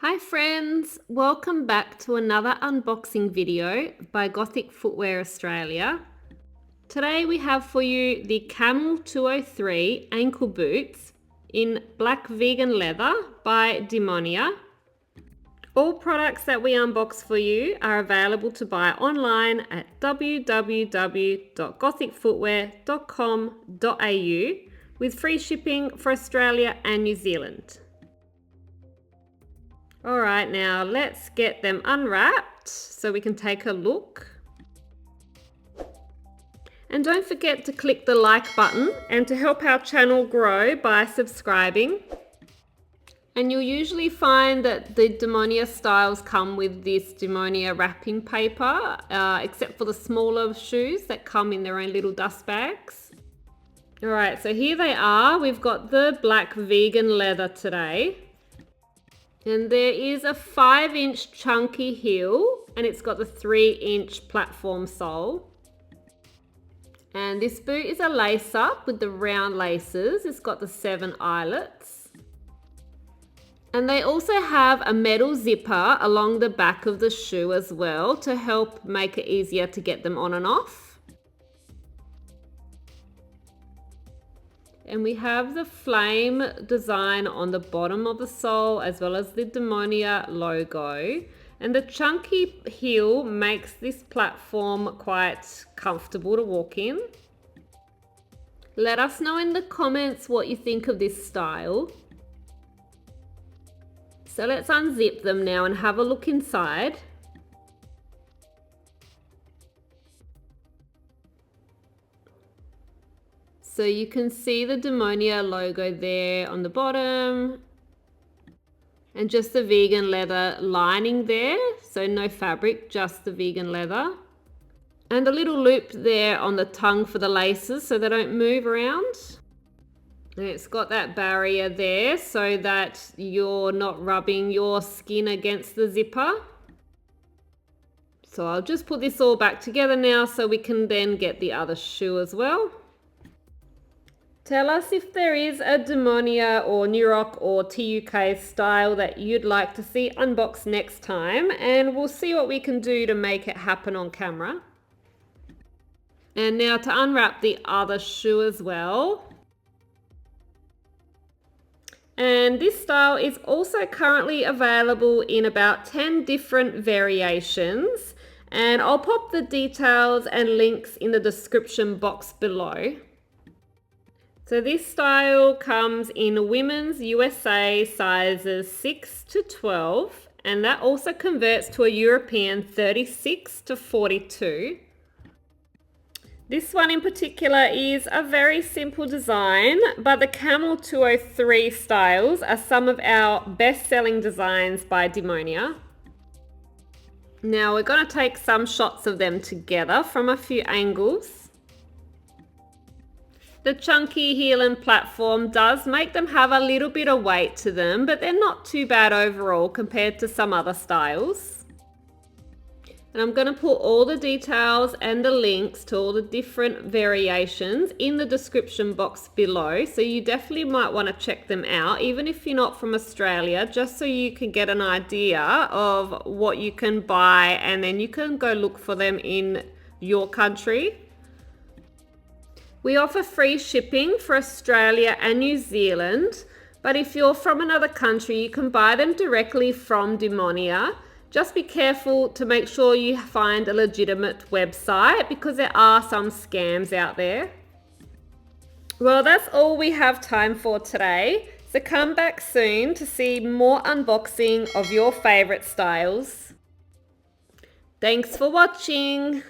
Hi friends, welcome back to another unboxing video by Gothic Footwear Australia. Today we have for you the CAMEL-203 ankle boots in black vegan leather by Demonia. All products that we unbox for you are available to buy online at www.gothicfootwear.com.au with free shipping for Australia and New Zealand. All right, now let's get them unwrapped so we can take a look. And don't forget to click the like button and to help our channel grow by subscribing. And you'll usually find that the Demonia styles come with this Demonia wrapping paper, except for the smaller shoes that come in their own little dust bags. All right, so here they are. We've got the black vegan leather today. And there is a 5-inch chunky heel and it's got the 3-inch platform sole. And this boot is a lace up with the round laces. It's got the 7 eyelets. And they also have a metal zipper along the back of the shoe as well to help make it easier to get them on and off. And we have the flame design on the bottom of the sole as well as the Demonia logo. And the chunky heel makes this platform quite comfortable to walk in. Let us know in the comments what you think of this style. So let's unzip them now and have a look inside. So you can see the Demonia logo there on the bottom and just the vegan leather lining there. So no fabric, just the vegan leather. And a little loop there on the tongue for the laces so they don't move around. And it's got that barrier there so that you're not rubbing your skin against the zipper. So I'll just put this all back together now so we can then get the other shoe as well. Tell us if there is a Demonia or New Rock or TUK style that you'd like to see unboxed next time, and we'll see what we can do to make it happen on camera. And now to unwrap the other shoe as well. And this style is also currently available in about 10 different variations, and I'll pop the details and links in the description box below. So this style comes in women's USA sizes 6 to 12, and that also converts to a European 36 to 42. This one in particular is a very simple design, but the CAMEL-203 styles are some of our best-selling designs by Demonia. Now we're going to take some shots of them together from a few angles. The chunky heel and platform does make them have a little bit of weight to them, but they're not too bad overall compared to some other styles. And I'm going to put all the details and the links to all the different variations in the description box below, so you definitely might want to check them out, even if you're not from Australia, just so you can get an idea of what you can buy and then you can go look for them in your country. We offer free shipping for Australia and New Zealand, but if you're from another country, you can buy them directly from Demonia. Just be careful to make sure you find a legitimate website because there are some scams out there. Well, that's all we have time for today, so come back soon to see more unboxing of your favorite styles. Thanks for watching.